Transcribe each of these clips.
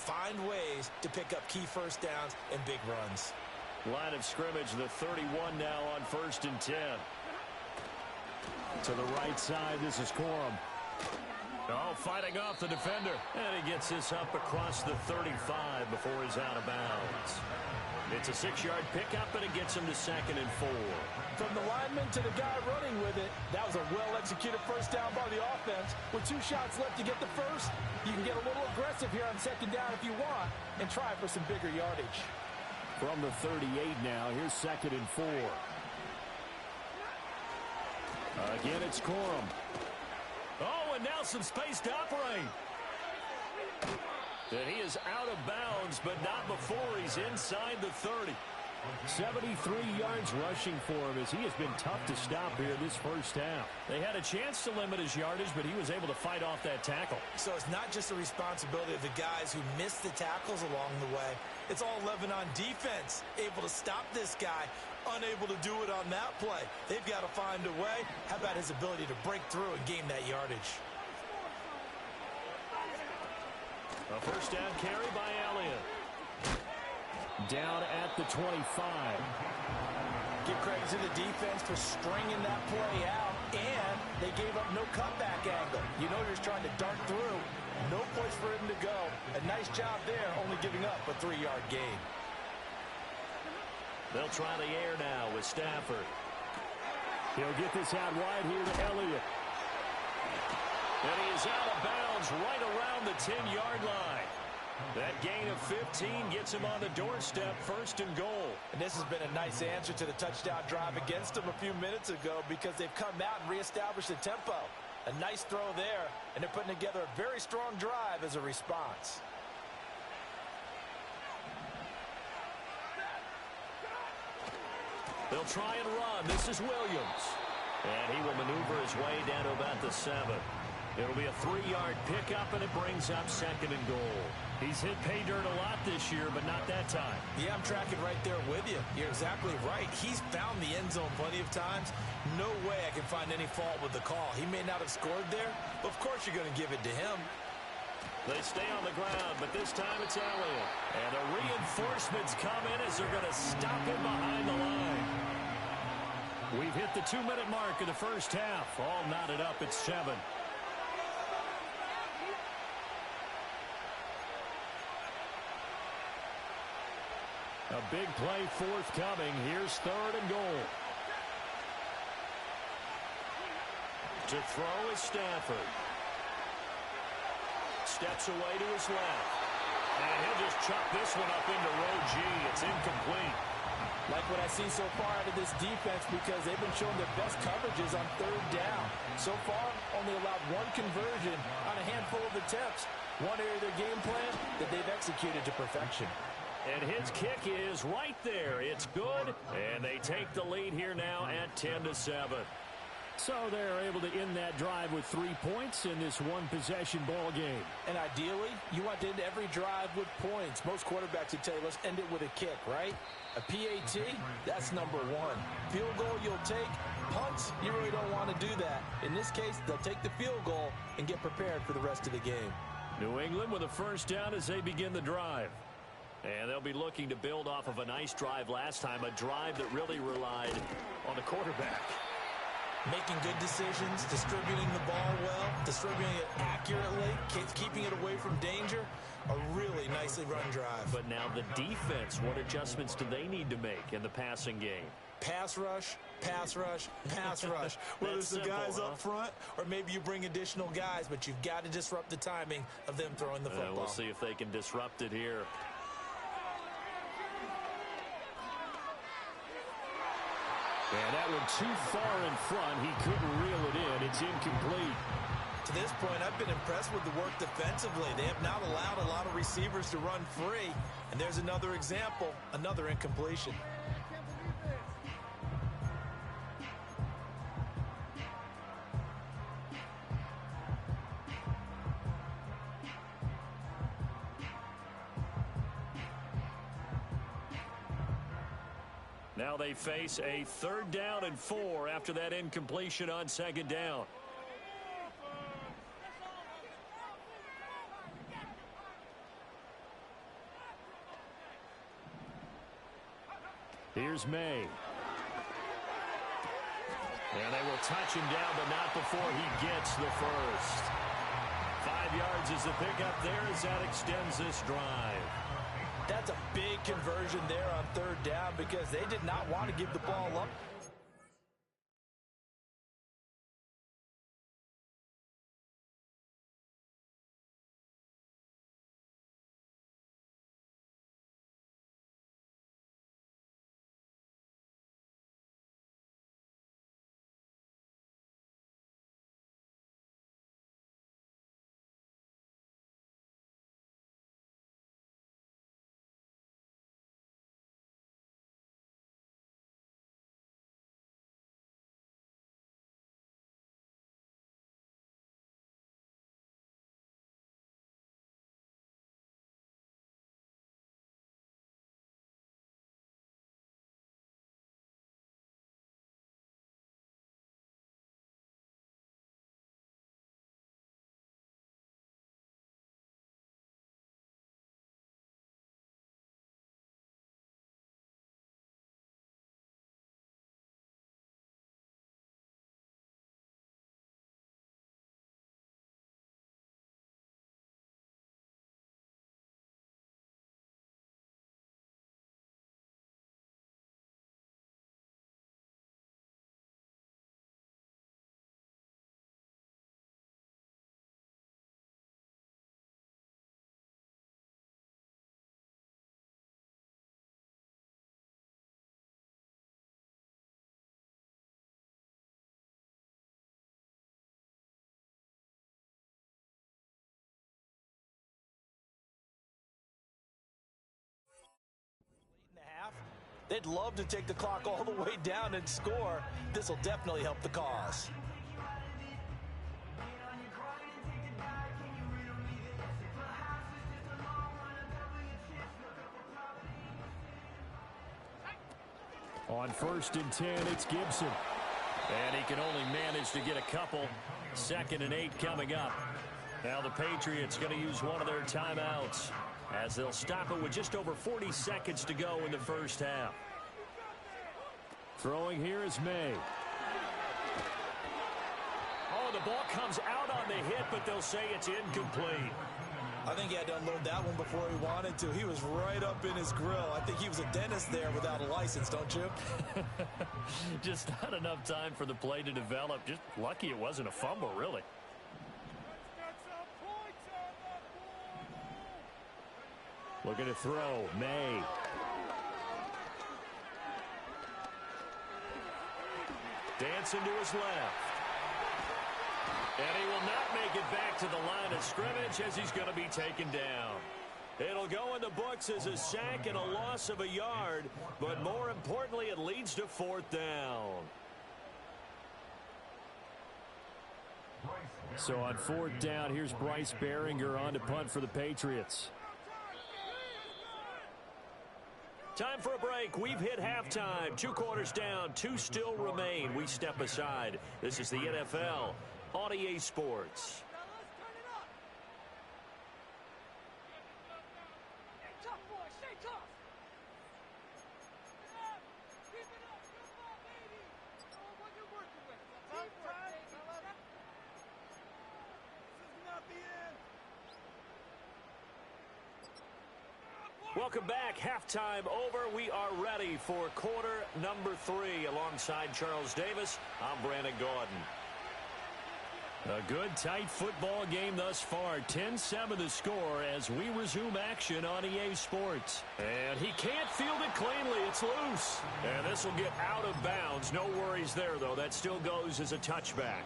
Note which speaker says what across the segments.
Speaker 1: find ways to pick up key first downs and big runs.
Speaker 2: Line of scrimmage, the 31 now on 1st and 10. To the right side, this is Corum. Oh, fighting off the defender. And he gets this up across the 35 before he's out of bounds. It's a 6-yard pickup, and it gets him to 2nd and 4.
Speaker 1: From the lineman to the guy running with it, that was a well-executed first down by the offense. With 2 shots left to get the first, you can get a little aggressive here on 2nd down if you want and try for some bigger yardage.
Speaker 2: From the 38 now, here's 2nd and 4. Again, it's Corum. Oh, and now some space to operate. And he is out of bounds, but not before he's inside the 30. 73 yards rushing for him as he has been tough to stop here this first half. They had a chance to limit his yardage, but he was able to fight off that tackle.
Speaker 1: So it's not just the responsibility of the guys who missed the tackles along the way. It's all Lebanon defense able to stop this guy, unable to do it on that play. They've got to find a way. How about his ability to break through and gain that yardage?
Speaker 2: A first down carry by Elliott. Down at the 25.
Speaker 1: Give credit to the defense for stringing that play out, and they gave up no cutback angle. You know you're trying to dart through. No place for him to go. A nice job there, only giving up a 3-yard gain.
Speaker 2: They'll try the air now with Stafford. He'll get this out wide here to Elliott. And he is out of bounds right around the 10-yard line. That gain of 15 gets him on the doorstep, 1st and goal.
Speaker 1: And this has been a nice answer to the touchdown drive against them a few minutes ago because they've come out and reestablished the tempo. A nice throw there, and they're putting together a very strong drive as a response.
Speaker 2: They'll try and run. This is Williams. And he will maneuver his way down to about the 7. It'll be a 3-yard pickup, and it brings up 2nd and goal. He's hit pay dirt a lot this year, but not that time.
Speaker 1: Yeah, I'm tracking right there with you. You're exactly right. He's found the end zone plenty of times. No way I can find any fault with the call. He may not have scored there, but of course you're going to give it to him.
Speaker 2: They stay on the ground, but this time it's Elliott. And the reinforcements come in as they're going to stop him behind the line. We've hit the 2-minute mark of the first half. All knotted up at 7. A big play forthcoming. Here's 3rd and goal. To throw is Stafford. Steps away to his left. And he'll just chuck this one up into row G. It's incomplete.
Speaker 1: Like what I see so far out of this defense because they've been showing their best coverages on 3rd down. So far, only allowed 1 conversion on a handful of attempts. One area of their game plan that they've executed to perfection.
Speaker 2: And his kick is right there. It's good. And they take the lead here now at 10-7. So they're able to end that drive with 3 points in this one-possession ball game.
Speaker 1: And ideally, you want to end every drive with points. Most quarterbacks would tell you, let's end it with a kick, right? A PAT, that's number 1. Field goal, you'll take. Punts, you really don't want to do that. In this case, they'll take the field goal and get prepared for the rest of the game.
Speaker 2: New England with a first down as they begin the drive. And they'll be looking to build off of a nice drive last time, a drive that really relied on the quarterback.
Speaker 1: Making good decisions, distributing the ball well, distributing it accurately, keeping it away from danger. A really nicely run drive.
Speaker 2: But now the defense, what adjustments do they need to make in the passing game?
Speaker 1: Pass rush, pass rush, pass rush. Whether it's the guys up front or maybe you bring additional guys, but you've got to disrupt the timing of them throwing the football.
Speaker 2: We'll see if they can disrupt it here. And that one too far in front. He couldn't reel it in. It's incomplete.
Speaker 1: To this point, I've been impressed with the work defensively. They have not allowed a lot of receivers to run free. And there's another example, another incompletion.
Speaker 2: Now they face a 3rd down and 4 after that incompletion on 2nd down. Here's May. And they will touch him down, but not before he gets the first. 5 yards is the pickup there as that extends this drive.
Speaker 1: That's a big conversion there on third down because they did not want to give the ball up. They'd love to take the clock all the way down and score. This will definitely help the cause.
Speaker 2: On 1st and 10, it's Gibson. And he can only manage to get a couple. 2nd and 8 coming up. Now the Patriots going to use one of their timeouts as they'll stop it with just over 40 seconds to go in the first half. Throwing here is May. Oh, the ball comes out on the hit, but they'll say it's incomplete.
Speaker 1: I think he had to unload that one before he wanted to. He was right up in his grill. I think he was a dentist there without a license, don't you?
Speaker 2: Just not enough time for the play to develop. Just lucky it wasn't a fumble, really. Looking to throw. May. Dancing to his left. And he will not make it back to the line of scrimmage as he's going to be taken down. It'll go in the books as a sack and a loss of a yard, but more importantly, it leads to 4th down. So on 4th down, here's Bryce Baringer on to punt for the Patriots. Time for a break. We've hit halftime. 2 quarters down. 2 still remain. We step aside. This is the NFL on EA Sports. Welcome back. Halftime over. We are ready for quarter number 3. Alongside Charles Davis, I'm Brandon Gaudin. A good, tight football game thus far. 10-7 the score as we resume action on EA Sports. And he can't field it cleanly. It's loose. And this will get out of bounds. No worries there, though. That still goes as a touchback.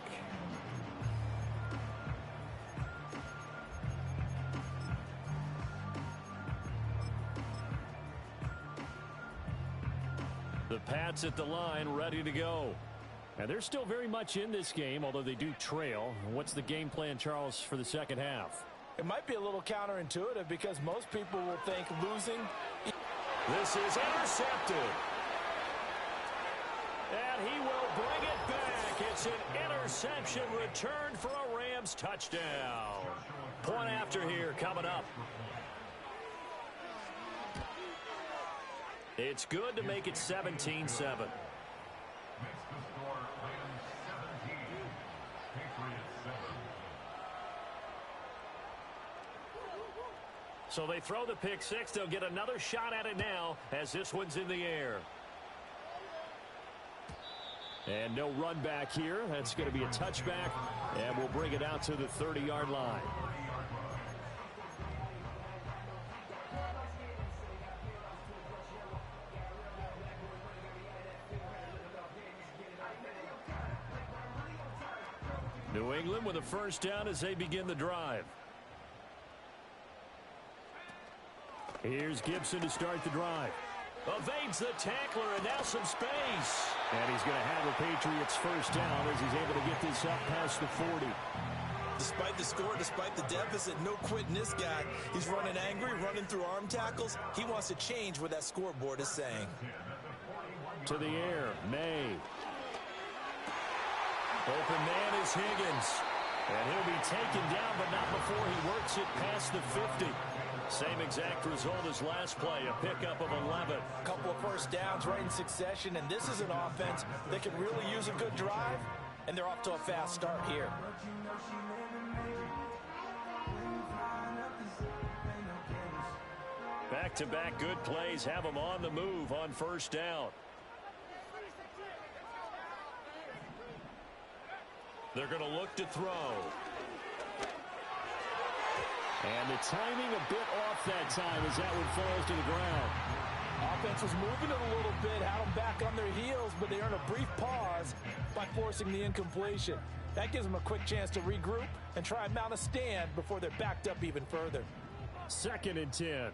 Speaker 2: The Pats at the line, ready to go. And they're still very much in this game, although they do trail. What's the game plan, Charles, for the second half?
Speaker 1: It might be a little counterintuitive because most people will think losing.
Speaker 2: This is intercepted. And he will bring it back. It's an interception returned for a Rams touchdown. Point after here coming up. It's good to make it 17-7. So they throw the pick six. They'll get another shot at it now as this one's in the air. And no run back here. That's going to be a touchback, and we'll bring it out to the 30-yard line. New England with a first down as they begin the drive. Here's Gibson to start the drive. Evades the tackler, and now some space. And he's going to have the Patriots first down as he's able to get this up past the 40.
Speaker 1: Despite the score, despite the deficit, no quitting this guy. He's running angry, running through arm tackles. He wants to change what that scoreboard is saying.
Speaker 2: To the air, May. Open man is Higgins. And he'll be taken down, but not before he works it past the 50. Same exact result as last play, a pickup of 11.
Speaker 1: A couple of first downs right in succession, and this is an offense that can really use a good drive, and they're off to a fast start here.
Speaker 2: Back-to-back good plays have them on the move on first down. They're going to look to throw. And the timing a bit off that time as that one falls to the ground.
Speaker 1: Offense was moving it a little bit, had them back on their heels, but they earned a brief pause by forcing the incompletion. That gives them a quick chance to regroup and try and mount a stand before they're backed up even further.
Speaker 2: 2nd and 10.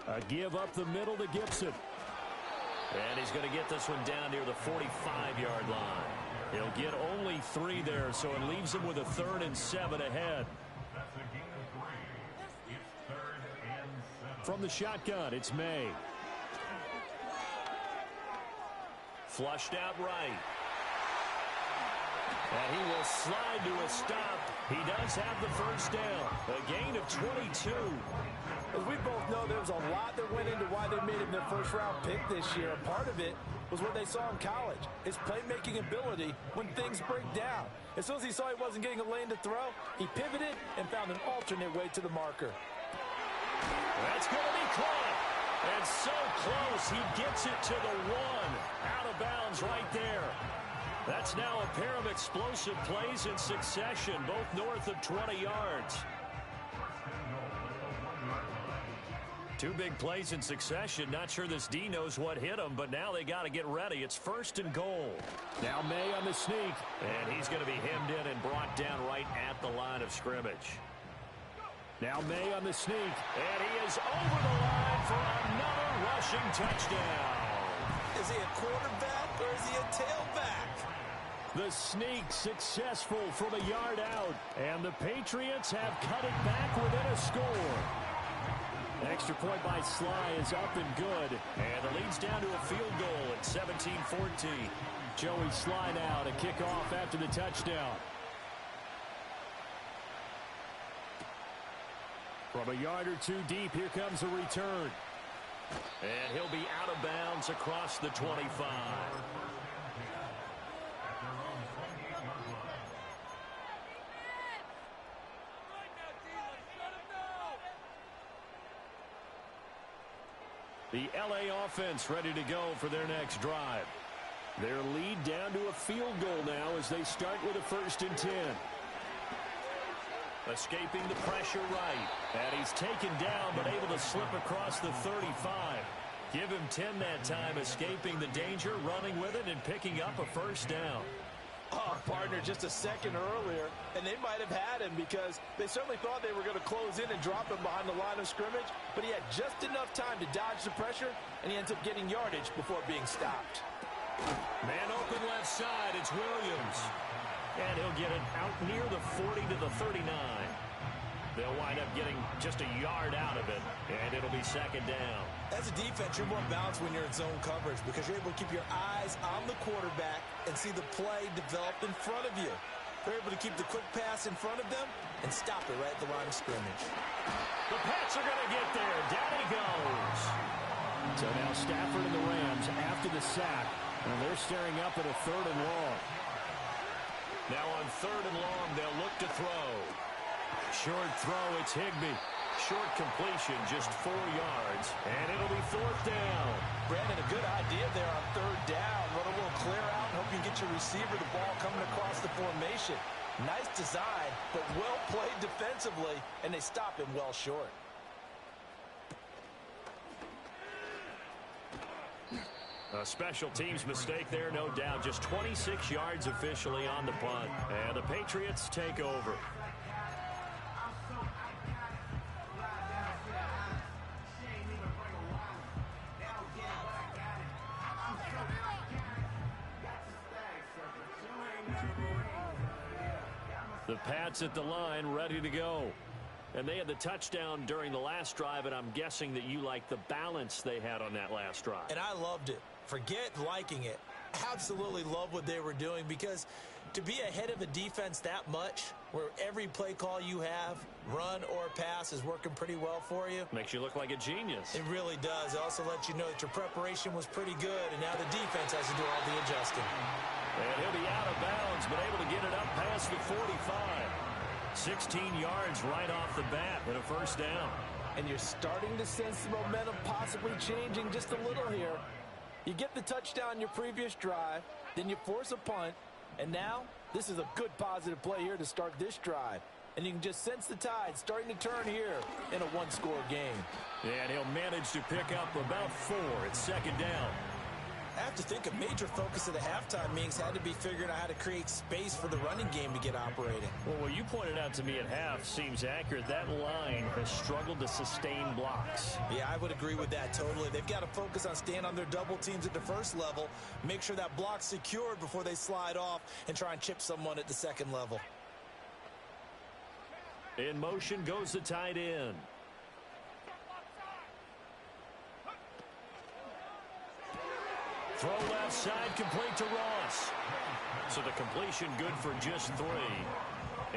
Speaker 2: A give up the middle to Gibson. And he's going to get this one down near the 45-yard line. He'll get only 3 there, so it leaves him with a 3rd and 7 ahead. From the shotgun, it's May. Flushed out right. And he will slide to a stop. He does have the first down. A gain of 22.
Speaker 1: As we both know, there was a lot that went into why they made him their first-round pick this year. Part of it was what they saw in college, his playmaking ability when things break down. As soon as he saw he wasn't getting a lane to throw, he pivoted and found an alternate way to the marker.
Speaker 2: That's going to be caught. And so close, he gets it to the 1. Out of bounds right there. That's now a pair of explosive plays in succession, both north of 20 yards. 2 big plays in succession. Not sure this D knows what hit him, but now they got to get ready. It's 1st and goal. Now May on the sneak. And he's going to be hemmed in and brought down right at the line of scrimmage. Now May on the sneak. And he is over the line for another rushing touchdown.
Speaker 1: Is he a quarterback or is he a tailback?
Speaker 2: The sneak successful from a yard out. And the Patriots have cut it back within a score. Extra point by Sly is up and good. And it leads down to a field goal at 17-14. Joey Sly now to kick off after the touchdown. From a yard or 2 deep, here comes a return. And he'll be out of bounds across the 25. The LA offense ready to go for their next drive. Their lead down to a field goal now as they start with a 1st and 10. Escaping the pressure right. And he's taken down but able to slip across the 35. Give him 10 that time, escaping the danger, running with it, and picking up a first down.
Speaker 1: Oh, partner, just a second earlier, and they might have had him because they certainly thought they were going to close in and drop him behind the line of scrimmage, but he had just enough time to dodge the pressure, and he ends up getting yardage before being stopped.
Speaker 2: Man open left side, it's Williams. And he'll get it out near the 40 to the 39. They'll wind up getting just a yard out of it, and it'll be 2nd down.
Speaker 1: As a defense, you're more balanced when you're in zone coverage because you're able to keep your eyes on the quarterback and see the play develop in front of you. They're able to keep the quick pass in front of them and stop it right at the line of scrimmage.
Speaker 2: The Pats are going to get there. Down he goes. So now Stafford and the Rams after the sack, and they're staring up at a 3rd and long. Now on 3rd and long, they'll look to throw. Short throw, it's Higbee. Short completion, just 4 yards, and it'll be 4th down.
Speaker 1: Brandon, a good idea there on 3rd down. Run a little clear out and hope you get your receiver the ball coming across the formation. Nice design, but well played defensively, and they stop him well short.
Speaker 2: A special teams mistake there, no doubt. Just 26 yards officially on the punt. And the Patriots take over. The Pats at the line, ready to go. And they had the touchdown during the last drive, and I'm guessing that you like the balance they had on that last drive.
Speaker 1: And I loved it. Forget liking it. Absolutely love what they were doing, because to be ahead of a defense that much, where every play call you have, run or pass, is working pretty well for you.
Speaker 2: Makes you look like a genius.
Speaker 1: It really does. It also lets you know that your preparation was pretty good, and now the defense has to do all the adjusting.
Speaker 2: And he'll be out of bounds, but able to get it up past the 45. 16 yards right off the bat and a 1st down.
Speaker 1: And you're starting to sense the momentum possibly changing just a little here. You get the touchdown your previous drive, then you force a punt, and now this is a good positive play here to start this drive. And you can just sense the tide starting to turn here in a 1-score game.
Speaker 2: And he'll manage to pick up about 4 at 2nd down.
Speaker 1: I have to think a major focus of the halftime meetings had to be figuring out how to create space for the running game to get operating.
Speaker 2: Well, what you pointed out to me at half seems accurate. That line has struggled to sustain blocks.
Speaker 1: Yeah, I would agree with that totally. They've got to focus on staying on their double teams at the first level, make sure that block's secured before they slide off, and try and chip someone at the second level.
Speaker 2: In motion goes the tight end. Throw left side, complete to Ross. So the completion good for just 3.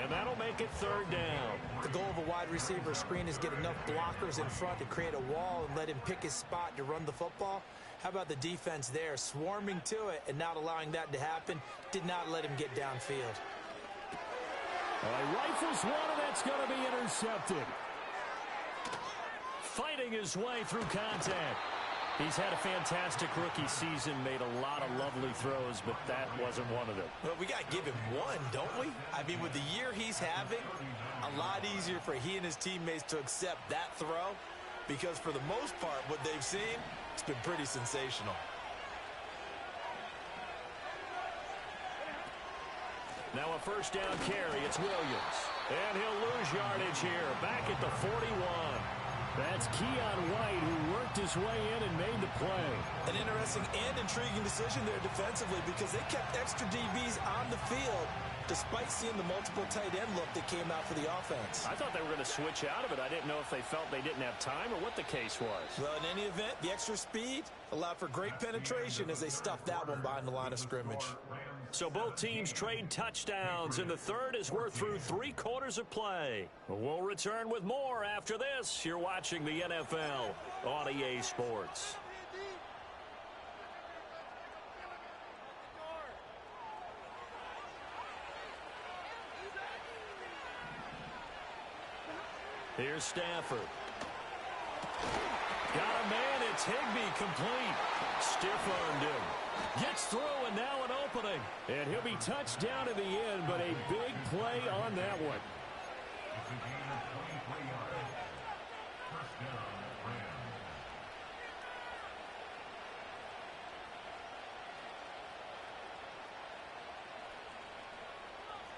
Speaker 2: And that'll make it 3rd down.
Speaker 1: The goal of a wide receiver screen is get enough blockers in front to create a wall and let him pick his spot to run the football. How about the defense there, swarming to it and not allowing that to happen? Did not let him get downfield.
Speaker 2: Rifles one, and that's going to be intercepted. Fighting his way through contact. He's had a fantastic rookie season, made a lot of lovely throws, but that wasn't one of them.
Speaker 1: Well, we got to give him one, don't we? I mean, with the year he's having, a lot easier for he and his teammates to accept that throw, because for the most part, what they've seen, it's been pretty sensational.
Speaker 2: Now a 1st down carry, it's Williams. And he'll lose yardage here, back at the 41. That's Keon White, who worked his way in and made the play.
Speaker 1: An interesting and intriguing decision there defensively, because they kept extra DBs on the field despite seeing the multiple tight end look that came out for the offense.
Speaker 2: I thought they were going to switch out of it. I didn't know if they felt they didn't have time or what the case was.
Speaker 1: Well, in any event, the extra speed allowed for great penetration as they stuffed that one behind the line of scrimmage.
Speaker 2: So both teams trade touchdowns, and the 3rd as we're through 3 quarters of play. We'll return with more after this. You're watching the NFL on EA Sports. Here's Stafford. Got a man, it's Higbee, complete. Stiff-armed him. Gets through, and now an opening. And he'll be touched down in the end, but a big play on that one.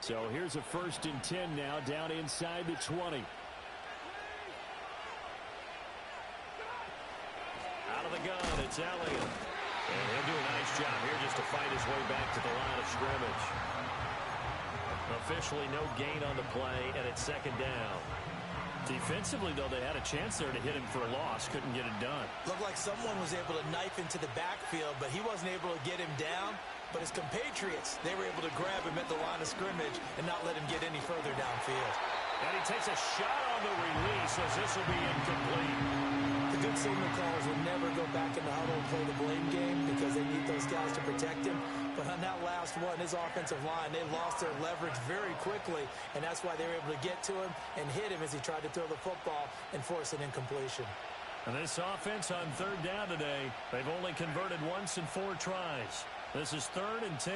Speaker 2: So here's a 1st and 10 now, down inside the 20. Out of the gun, it's Elliott. And he'll do a nice job here just to fight his way back to the line of scrimmage. Officially no gain on the play, and it's 2nd down. Defensively, though, they had a chance there to hit him for a loss. Couldn't get it done.
Speaker 1: Looked like someone was able to knife into the backfield, but he wasn't able to get him down. But his compatriots, they were able to grab him at the line of scrimmage and not let him get any further downfield.
Speaker 2: And he takes a shot on the release as this will be incomplete.
Speaker 1: The good signal callers will never go back in the huddle and play the blame game because they need those guys to protect him. But on that last one, his offensive line, they lost their leverage very quickly, and that's why they were able to get to him and hit him as he tried to throw the football and force an incompletion.
Speaker 2: And this offense on third down today, they've only converted once in 4 tries. This is 3rd and 10.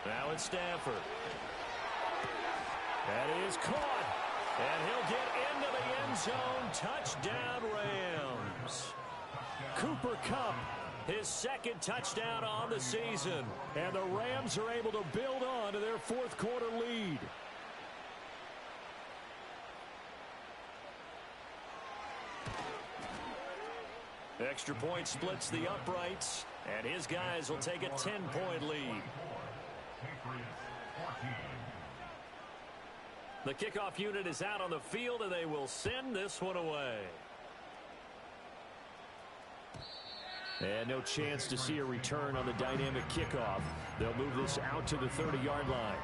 Speaker 2: Now it's Stafford. That is caught. And he'll get into the end zone. Touchdown, Rams. Cooper Kupp, his 2nd touchdown on the season. And the Rams are able to build on to their 4th quarter lead. Extra point splits the uprights, and his guys will take a 10-point lead. The kickoff unit is out on the field, and they will send this one away. And no chance to see a return on the dynamic kickoff. They'll move this out to the 30-yard line.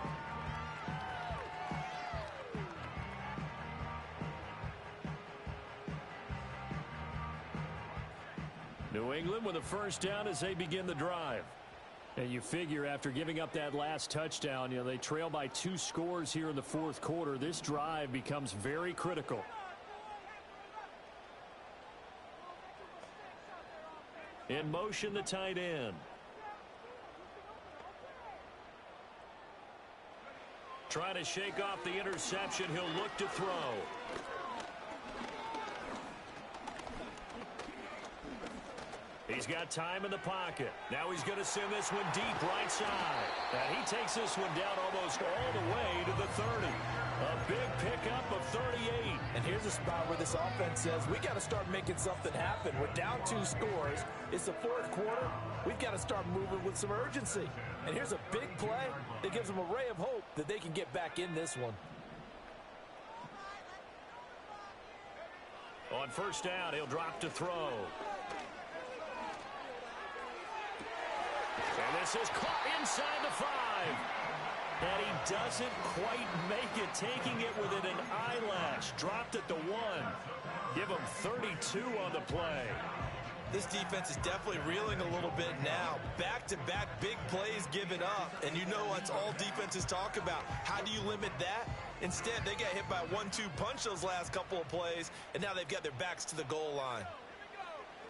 Speaker 2: New England with a first down as they begin the drive. And you figure after giving up that last touchdown, they trail by 2 scores here in the 4th quarter. This drive becomes very critical. In motion, the tight end. Trying to shake off the interception. He'll look to throw. He's got time in the pocket. Now he's going to send this one deep right side. And he takes this one down almost all the way to the 30. A big pickup of 38.
Speaker 1: And here's a spot where this offense says, we got to start making something happen. We're down 2 scores. It's the 4th quarter. We've got to start moving with some urgency. And here's a big play that gives them a ray of hope that they can get back in this one.
Speaker 2: On first down, he'll drop to throw. And this is caught inside the 5. And he doesn't quite make it, taking it within an eyelash. Dropped at the 1. Give him 32 on the play.
Speaker 1: This defense is definitely reeling a little bit now. Back-to-back big plays given up. And you know what's all defenses talk about. How do you limit that? Instead, they got hit by a 1-2 punch those last couple of plays. And now they've got their backs to the goal line.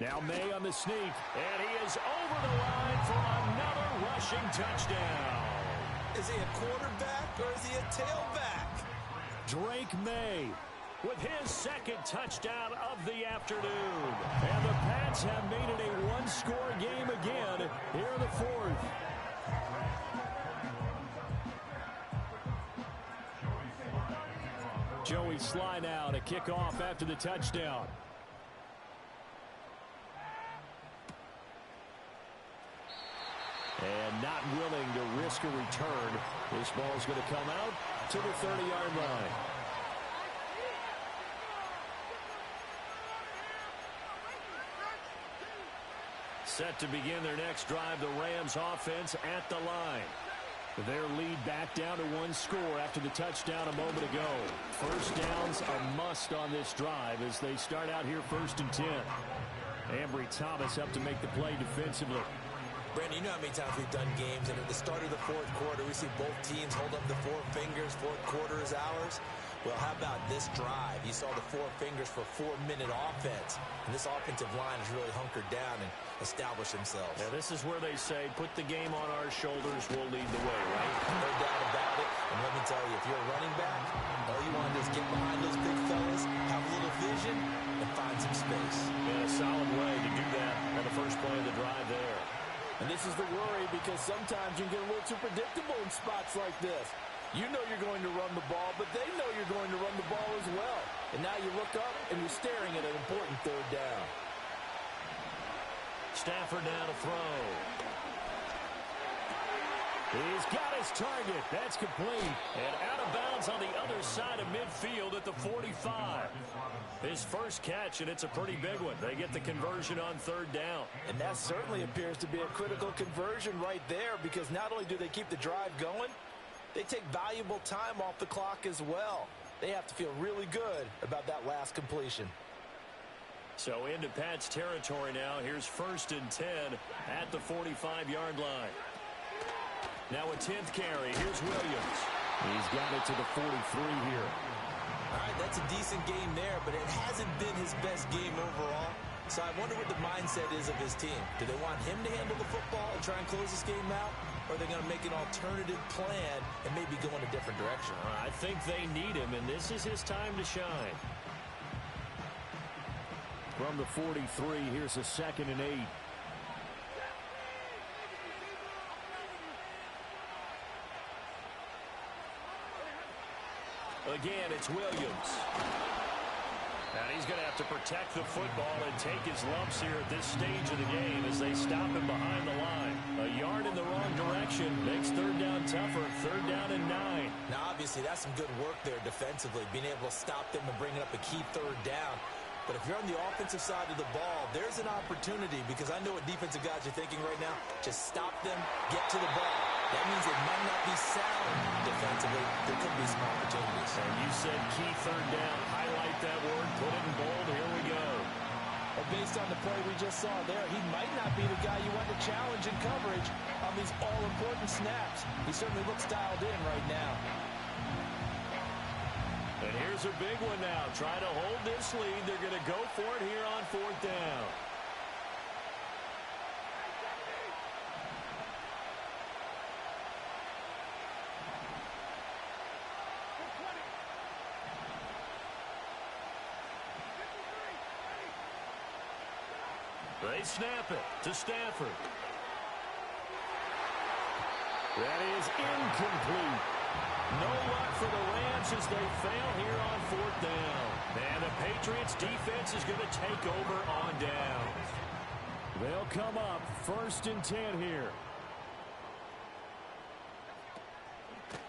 Speaker 2: Now May on the sneak, and he is over the line for another rushing touchdown.
Speaker 1: Is he a quarterback or is he a tailback?
Speaker 2: Drake May with his 2nd touchdown of the afternoon. And the Pats have made it a 1-score game again here in the 4th. Joey Sly now to kick off after the touchdown. And not willing to risk a return. This ball's going to come out to the 30-yard line. Set to begin their next drive, the Rams offense at the line. Their lead back down to 1 score after the touchdown a moment ago. First down's a must on this drive as they start out here 1st and 10. Ambry Thomas up to make the play defensively.
Speaker 1: Brandon, you know how many times we've done games, and at the start of the 4th quarter, we see both teams hold up the 4 fingers, 4th quarter is ours. Well, how about this drive? You saw the 4 fingers for 4-minute offense, and this offensive line has really hunkered down and established themselves.
Speaker 2: Yeah, this is where they say, put the game on our shoulders, we'll lead the way, right?
Speaker 1: No doubt about it, and let me tell you, if you're a running back, all you want to do is get behind those big fellas, have a little vision, and find some space.
Speaker 2: And a solid way to do that on the first play of the drive there.
Speaker 1: And this is the worry because sometimes you can get a little too predictable in spots like this. You know you're going to run the ball, but they know you're going to run the ball as well. And now you look up and you're staring at an important 3rd down.
Speaker 2: Stafford now to throw. He's got his target. That's complete. And out of bounds on the other side of midfield at the 45. His first catch, and it's a pretty big one. They get the conversion on third down.
Speaker 1: And that certainly appears to be a critical conversion right there, because not only do they keep the drive going, they take valuable time off the clock as well. They have to feel really good about that last completion.
Speaker 2: So into Pat's territory now. Here's 1st and 10 at the 45-yard line. Now a 10th carry. Here's Williams.
Speaker 3: He's got it to the 43 here.
Speaker 1: All right, that's a decent game there, but it hasn't been his best game overall. So I wonder what the mindset is of his team. Do they want him to handle the football and try and close this game out? Or are they going to make an alternative plan and maybe go in a different direction?
Speaker 2: I think they need him, and this is his time to shine.
Speaker 3: From the 43, here's a 2nd and 8.
Speaker 2: Again, it's Williams. And he's going to have to protect the football and take his lumps here at this stage of the game as they stop him behind the line. A yard in the wrong direction makes third down tougher. 3rd down and 9.
Speaker 1: Now, obviously, that's some good work there defensively, being able to stop them and bringing up a key 3rd down. But if you're on the offensive side of the ball, there's an opportunity, because I know what defensive guys are thinking right now. Just stop them, get to the ball. That means it might not be sound defensively. There could be some opportunities.
Speaker 2: And you said key 3rd down. Highlight that word. Put it in bold. Here we go.
Speaker 1: Well, based on the play we just saw there, he might not be the guy you want to challenge in coverage on these all-important snaps. He certainly looks dialed in right now.
Speaker 2: And here's a big one now. Trying to hold this lead. They're going to go for it here on 4th down. They snap it to Stafford.
Speaker 3: That is incomplete.
Speaker 2: No luck for the Rams as they fail here on 4th down. And the Patriots defense is going to take over on downs.
Speaker 3: They'll come up 1st and 10 here.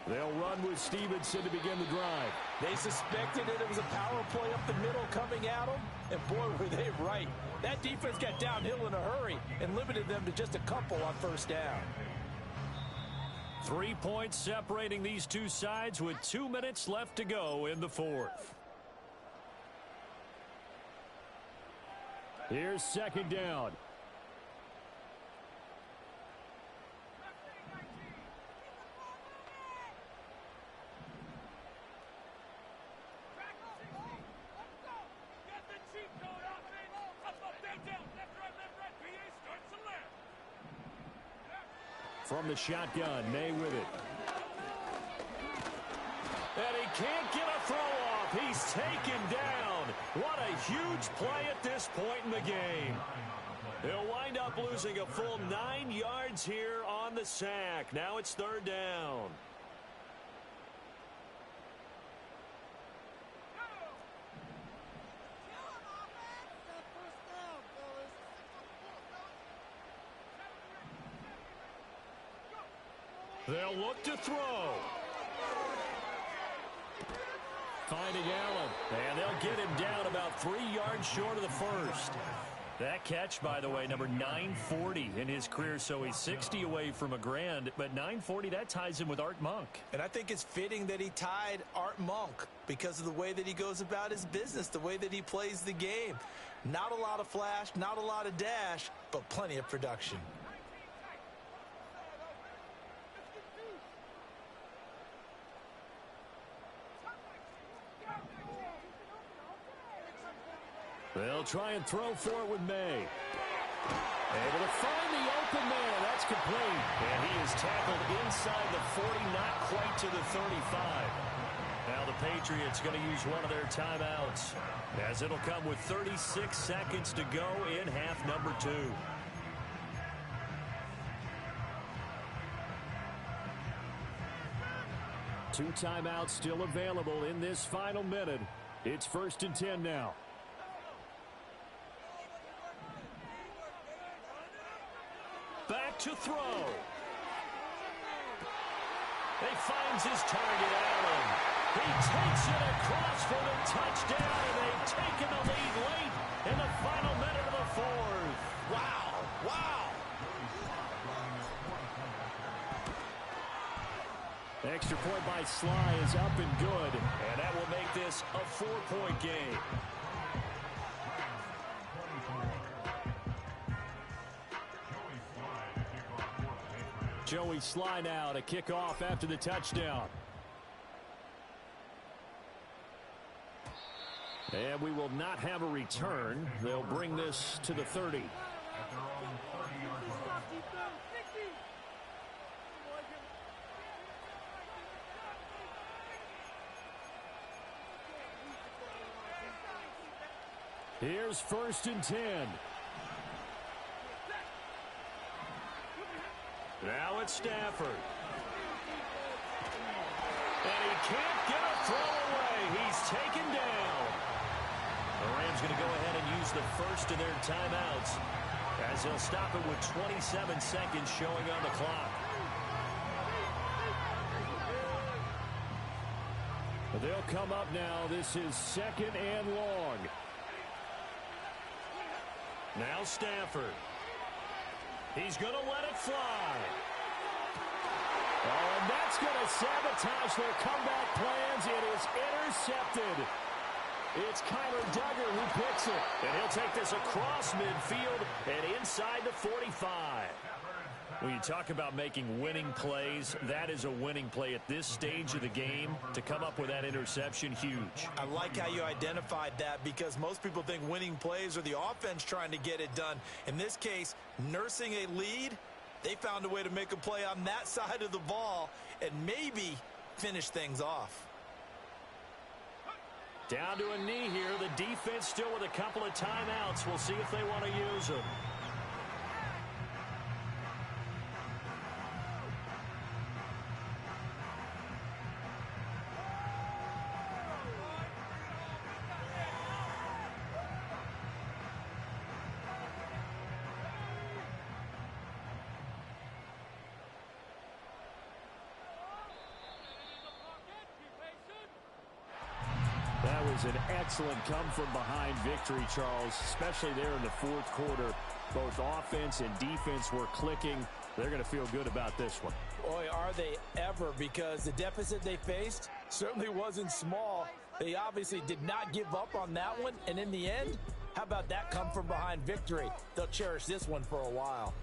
Speaker 3: They'll run with Stevenson to begin the drive.
Speaker 1: They suspected it was a power play up the middle coming at them, and boy, were they right. That defense got downhill in a hurry and limited them to just a couple on 1st down.
Speaker 2: 3 points separating these two sides with 2 minutes left to go in the 4th.
Speaker 3: Here's 2nd down. From the shotgun, May with it.
Speaker 2: And he can't get a throw off. He's taken down. What a huge play at this point in the game. They'll wind up losing a full 9 yards here on the sack. Now it's 3rd down. They'll look to throw. Finding Allen. And they'll get him down about 3 yards short of the first. That catch, by the way, number 940 in his career, so he's 60 away from a grand. But 940, that ties him with Art Monk.
Speaker 1: And I think it's fitting that he tied Art Monk because of the way that he goes about his business, the way that he plays the game. Not a lot of flash, not a lot of dash, but plenty of production.
Speaker 3: They'll try and throw for it with May. Able to find the open man. That's complete.
Speaker 2: And he is tackled inside the 40, not quite to the 35. Now the Patriots going to use one of their timeouts, as it'll come with 36 seconds to go in half number 2.
Speaker 3: Two timeouts still available in this final minute. It's 1st and 10 now.
Speaker 2: Back to throw. He finds his target, Allen. He takes it across for the touchdown, and they take taken the lead late in the final minute of the fourth.
Speaker 1: Wow. Wow.
Speaker 3: Extra point by Sly is up and good.
Speaker 2: And that will make this a 4-point game.
Speaker 3: Joey Sly now to kick off after the touchdown. And we will not have a return. They'll bring this to the 30. Here's 1st and 10.
Speaker 2: Now it's Stafford. And he can't get a throw away. He's taken down. The Rams going to go ahead and use the first of their timeouts as they'll stop it with 27 seconds showing on the clock.
Speaker 3: They'll come up now. This is 2nd and long.
Speaker 2: Now Stafford. He's going to let it fly.
Speaker 3: Oh, and that's going to sabotage their comeback plans. It is intercepted. It's Kyler Duggar who picks it.
Speaker 2: And he'll take this across midfield and inside the 45. When you talk about making winning plays, that is a winning play at this stage of the game. To come up with that interception, huge.
Speaker 1: I like how you identified that because most people think winning plays are the offense trying to get it done. In this case, nursing a lead, they found a way to make a play on that side of the ball and maybe finish things off.
Speaker 2: Down to a knee here. The defense still with a couple of timeouts. We'll see if they want to use them.
Speaker 3: That was an excellent come-from-behind victory, Charles, especially there in the 4th quarter. Both offense and defense were clicking. They're going to feel good about this one.
Speaker 1: Boy, are they ever, because the deficit they faced certainly wasn't small. They obviously did not give up on that one, and in the end, how about that come-from-behind victory? They'll cherish this one for a while.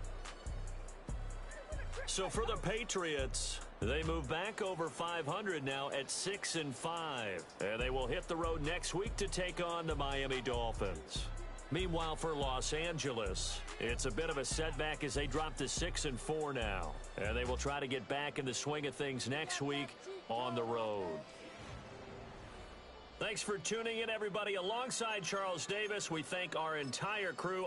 Speaker 2: So for the Patriots, they move back over 500 now at 6-5. And they will hit the road next week to take on the Miami Dolphins. Meanwhile, for Los Angeles, it's a bit of a setback as they drop to 6-4 now. And they will try to get back in the swing of things next week on the road. Thanks for tuning in, everybody. Alongside Charles Davis, we thank our entire crew.